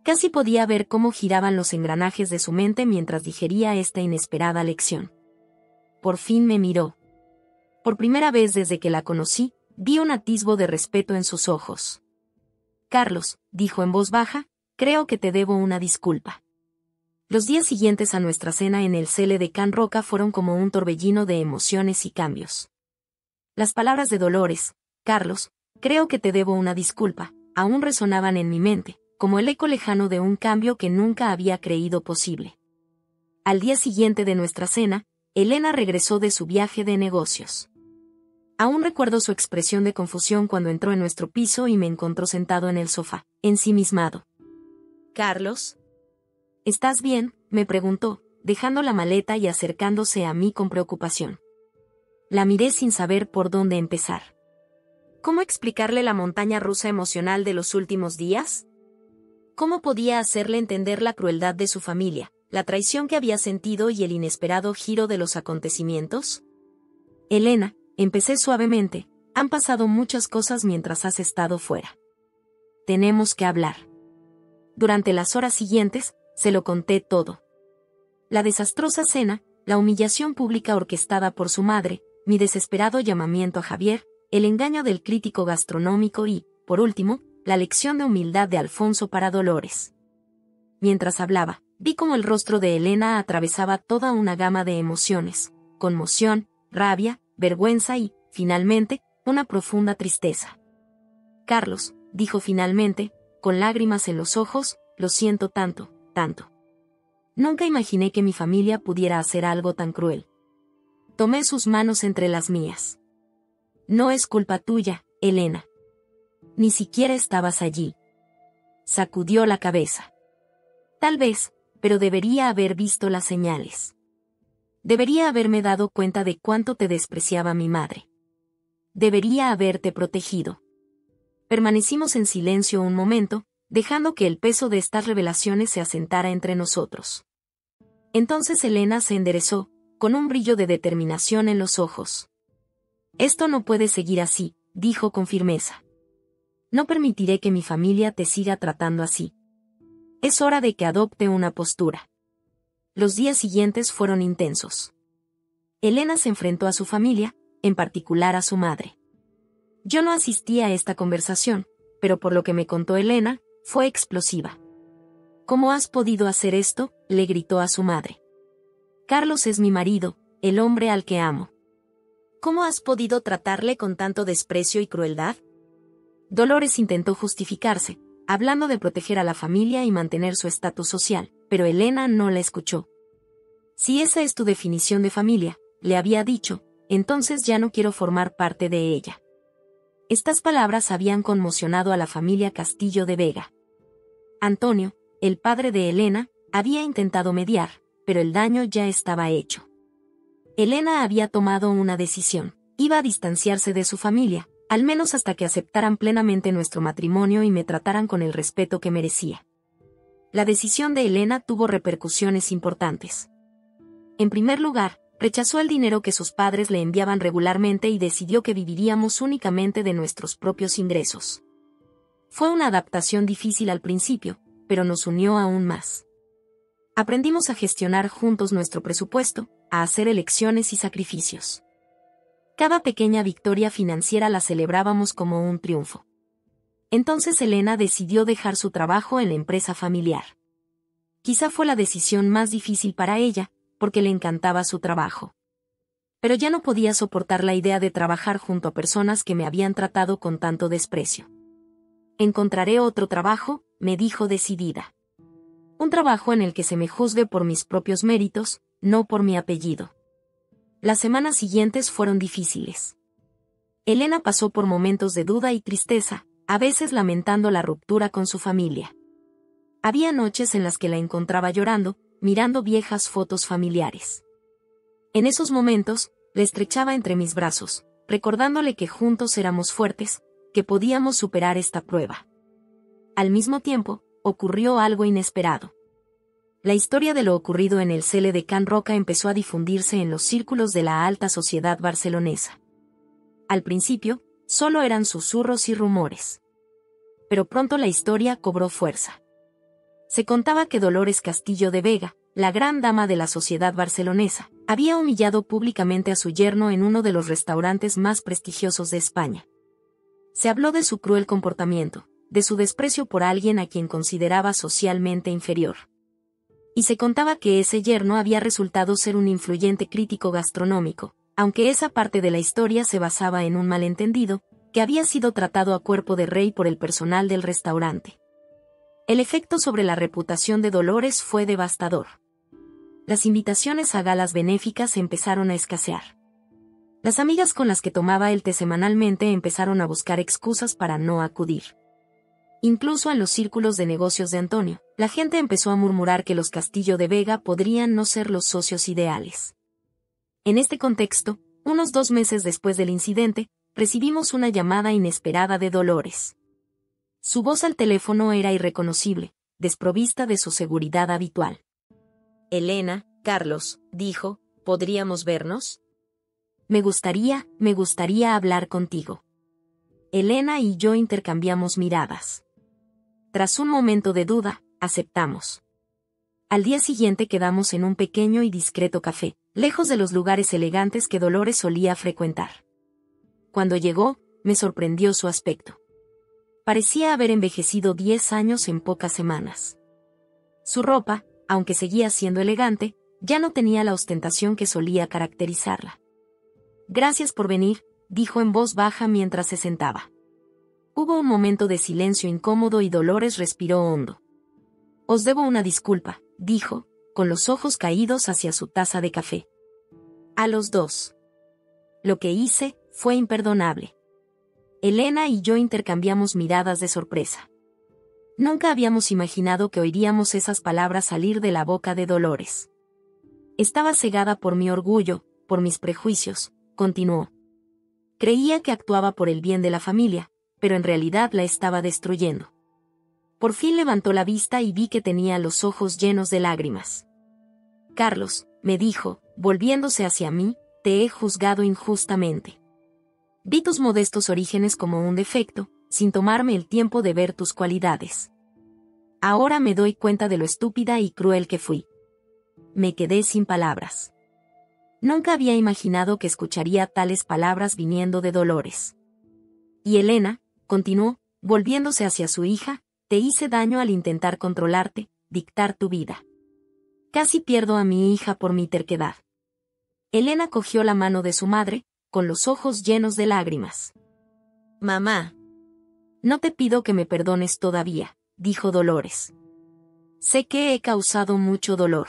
Casi podía ver cómo giraban los engranajes de su mente mientras digería esta inesperada lección. Por fin me miró. Por primera vez desde que la conocí, vi un atisbo de respeto en sus ojos. Carlos, dijo en voz baja, creo que te debo una disculpa. Los días siguientes a nuestra cena en el cele de Can Roca fueron como un torbellino de emociones y cambios. Las palabras de Dolores, Carlos, creo que te debo una disculpa, aún resonaban en mi mente, como el eco lejano de un cambio que nunca había creído posible. Al día siguiente de nuestra cena, Elena regresó de su viaje de negocios. Aún recuerdo su expresión de confusión cuando entró en nuestro piso y me encontró sentado en el sofá, ensimismado. «Carlos, ¿estás bien?», me preguntó, dejando la maleta y acercándose a mí con preocupación. La miré sin saber por dónde empezar. ¿Cómo explicarle la montaña rusa emocional de los últimos días? ¿Cómo podía hacerle entender la crueldad de su familia, la traición que había sentido y el inesperado giro de los acontecimientos? Elena, empecé suavemente, han pasado muchas cosas mientras has estado fuera. Tenemos que hablar. Durante las horas siguientes, se lo conté todo. La desastrosa cena, la humillación pública orquestada por su madre, mi desesperado llamamiento a Javier, el engaño del crítico gastronómico y, por último, la lección de humildad de Alfonso para Dolores. Mientras hablaba, vi cómo el rostro de Elena atravesaba toda una gama de emociones, conmoción, rabia, vergüenza y, finalmente, una profunda tristeza. Carlos, dijo finalmente, con lágrimas en los ojos, lo siento tanto, tanto. Nunca imaginé que mi familia pudiera hacer algo tan cruel. Tomé sus manos entre las mías. No es culpa tuya, Elena. Ni siquiera estabas allí. Sacudió la cabeza. Tal vez, pero debería haber visto las señales. Debería haberme dado cuenta de cuánto te despreciaba mi madre. Debería haberte protegido. Permanecimos en silencio un momento, dejando que el peso de estas revelaciones se asentara entre nosotros. Entonces Elena se enderezó, con un brillo de determinación en los ojos. Esto no puede seguir así, dijo con firmeza. No permitiré que mi familia te siga tratando así. Es hora de que adopte una postura. Los días siguientes fueron intensos. Elena se enfrentó a su familia, en particular a su madre. Yo no asistí a esta conversación, pero por lo que me contó Elena, fue explosiva. ¿Cómo has podido hacer esto?, le gritó a su madre. Carlos es mi marido, el hombre al que amo. ¿Cómo has podido tratarle con tanto desprecio y crueldad? Dolores intentó justificarse, hablando de proteger a la familia y mantener su estatus social, pero Elena no la escuchó. Si esa es tu definición de familia, le había dicho, entonces ya no quiero formar parte de ella. Estas palabras habían conmocionado a la familia Castillo de Vega. Antonio, el padre de Elena, había intentado mediar, pero el daño ya estaba hecho. Elena había tomado una decisión, iba a distanciarse de su familia, al menos hasta que aceptaran plenamente nuestro matrimonio y me trataran con el respeto que merecía. La decisión de Elena tuvo repercusiones importantes. En primer lugar, rechazó el dinero que sus padres le enviaban regularmente y decidió que viviríamos únicamente de nuestros propios ingresos. Fue una adaptación difícil al principio, pero nos unió aún más. Aprendimos a gestionar juntos nuestro presupuesto, a hacer elecciones y sacrificios. Cada pequeña victoria financiera la celebrábamos como un triunfo. Entonces Elena decidió dejar su trabajo en la empresa familiar. Quizá fue la decisión más difícil para ella, porque le encantaba su trabajo. Pero ya no podía soportar la idea de trabajar junto a personas que me habían tratado con tanto desprecio. Encontraré otro trabajo, me dijo decidida. Un trabajo en el que se me juzgue por mis propios méritos, no por mi apellido. Las semanas siguientes fueron difíciles. Elena pasó por momentos de duda y tristeza, a veces lamentando la ruptura con su familia. Había noches en las que la encontraba llorando, mirando viejas fotos familiares. En esos momentos, le estrechaba entre mis brazos, recordándole que juntos éramos fuertes, que podíamos superar esta prueba. Al mismo tiempo, ocurrió algo inesperado. La historia de lo ocurrido en el cele de Can Roca empezó a difundirse en los círculos de la alta sociedad barcelonesa. Al principio, solo eran susurros y rumores. Pero pronto la historia cobró fuerza. Se contaba que Dolores Castillo de Vega, la gran dama de la sociedad barcelonesa, había humillado públicamente a su yerno en uno de los restaurantes más prestigiosos de España. Se habló de su cruel comportamiento, de su desprecio por alguien a quien consideraba socialmente inferior. Y se contaba que ese yerno había resultado ser un influyente crítico gastronómico, aunque esa parte de la historia se basaba en un malentendido, que había sido tratado a cuerpo de rey por el personal del restaurante. El efecto sobre la reputación de Dolores fue devastador. Las invitaciones a galas benéficas empezaron a escasear. Las amigas con las que tomaba el té semanalmente empezaron a buscar excusas para no acudir. Incluso en los círculos de negocios de Antonio, la gente empezó a murmurar que los Castillo de Vega podrían no ser los socios ideales. En este contexto, unos 2 meses después del incidente, recibimos una llamada inesperada de Dolores. Su voz al teléfono era irreconocible, desprovista de su seguridad habitual. Elena, Carlos, dijo, ¿podríamos vernos? Me gustaría hablar contigo. Elena y yo intercambiamos miradas. Tras un momento de duda, aceptamos. Al día siguiente quedamos en un pequeño y discreto café, lejos de los lugares elegantes que Dolores solía frecuentar. Cuando llegó, me sorprendió su aspecto. Parecía haber envejecido 10 años en pocas semanas. Su ropa, aunque seguía siendo elegante, ya no tenía la ostentación que solía caracterizarla. «Gracias por venir», dijo en voz baja mientras se sentaba. Hubo un momento de silencio incómodo y Dolores respiró hondo. «Os debo una disculpa», dijo, con los ojos caídos hacia su taza de café. «A los dos. Lo que hice fue imperdonable». Elena y yo intercambiamos miradas de sorpresa. Nunca habíamos imaginado que oiríamos esas palabras salir de la boca de Dolores. «Estaba cegada por mi orgullo, por mis prejuicios», continuó. «Creía que actuaba por el bien de la familia, pero en realidad la estaba destruyendo». Por fin levantó la vista y vi que tenía los ojos llenos de lágrimas. «Carlos», me dijo, volviéndose hacia mí, «te he juzgado injustamente. Vi tus modestos orígenes como un defecto, sin tomarme el tiempo de ver tus cualidades. Ahora me doy cuenta de lo estúpida y cruel que fui». Me quedé sin palabras. Nunca había imaginado que escucharía tales palabras viniendo de Dolores. «Y Elena», continuó, volviéndose hacia su hija, «te hice daño al intentar controlarte, dictar tu vida. Casi pierdo a mi hija por mi terquedad». Elena cogió la mano de su madre, con los ojos llenos de lágrimas. «Mamá. No te pido que me perdones todavía», dijo Dolores. «Sé que he causado mucho dolor.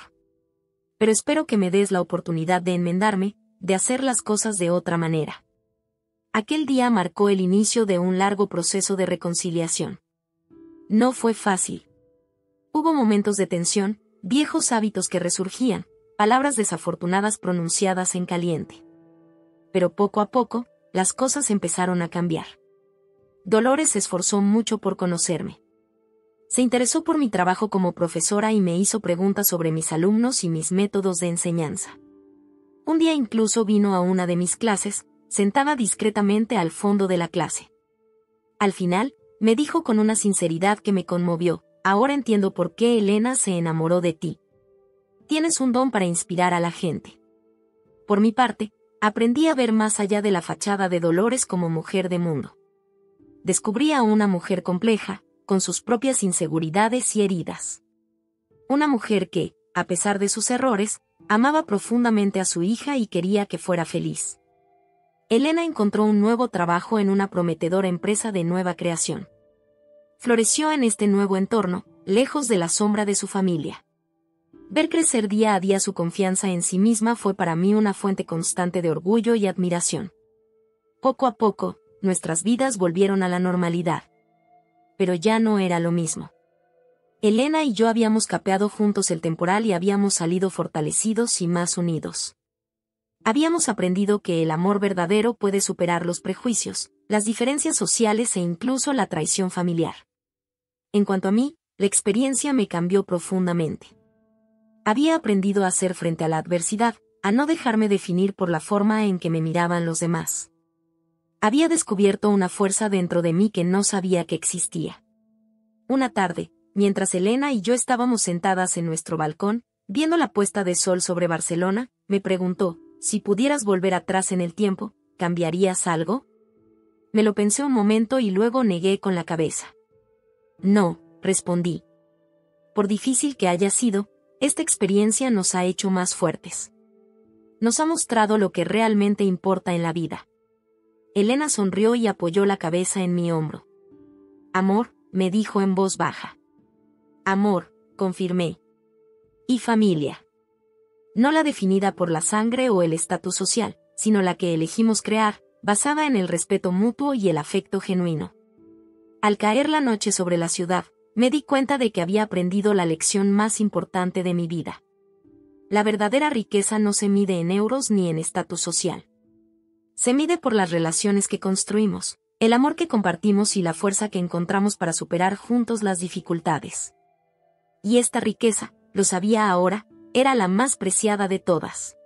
Pero espero que me des la oportunidad de enmendarme, de hacer las cosas de otra manera». Aquel día marcó el inicio de un largo proceso de reconciliación. No fue fácil. Hubo momentos de tensión, viejos hábitos que resurgían, palabras desafortunadas pronunciadas en caliente. Pero poco a poco, las cosas empezaron a cambiar. Dolores se esforzó mucho por conocerme. Se interesó por mi trabajo como profesora y me hizo preguntas sobre mis alumnos y mis métodos de enseñanza. Un día incluso vino a una de mis clases, sentada discretamente al fondo de la clase. Al final, me dijo con una sinceridad que me conmovió: «Ahora entiendo por qué Elena se enamoró de ti. Tienes un don para inspirar a la gente». Por mi parte, aprendí a ver más allá de la fachada de Dolores como mujer de mundo. Descubrí a una mujer compleja, con sus propias inseguridades y heridas. Una mujer que, a pesar de sus errores, amaba profundamente a su hija y quería que fuera feliz. Elena encontró un nuevo trabajo en una prometedora empresa de nueva creación. Floreció en este nuevo entorno, lejos de la sombra de su familia. Ver crecer día a día su confianza en sí misma fue para mí una fuente constante de orgullo y admiración. Poco a poco, nuestras vidas volvieron a la normalidad. Pero ya no era lo mismo. Elena y yo habíamos capeado juntos el temporal y habíamos salido fortalecidos y más unidos. Habíamos aprendido que el amor verdadero puede superar los prejuicios, las diferencias sociales e incluso la traición familiar. En cuanto a mí, la experiencia me cambió profundamente. Había aprendido a hacer frente a la adversidad, a no dejarme definir por la forma en que me miraban los demás. Había descubierto una fuerza dentro de mí que no sabía que existía. Una tarde, mientras Elena y yo estábamos sentadas en nuestro balcón, viendo la puesta de sol sobre Barcelona, me preguntó: «Si pudieras volver atrás en el tiempo, ¿cambiarías algo?». Me lo pensé un momento y luego negué con la cabeza. «No», respondí. «Por difícil que haya sido, esta experiencia nos ha hecho más fuertes. Nos ha mostrado lo que realmente importa en la vida». Elena sonrió y apoyó la cabeza en mi hombro. «Amor», me dijo en voz baja. «Amor», confirmé. «Y familia. No la definida por la sangre o el estatus social, sino la que elegimos crear, basada en el respeto mutuo y el afecto genuino». Al caer la noche sobre la ciudad, me di cuenta de que había aprendido la lección más importante de mi vida. La verdadera riqueza no se mide en euros ni en estatus social. Se mide por las relaciones que construimos, el amor que compartimos y la fuerza que encontramos para superar juntos las dificultades. Y esta riqueza, lo sabía ahora, era la más preciada de todas.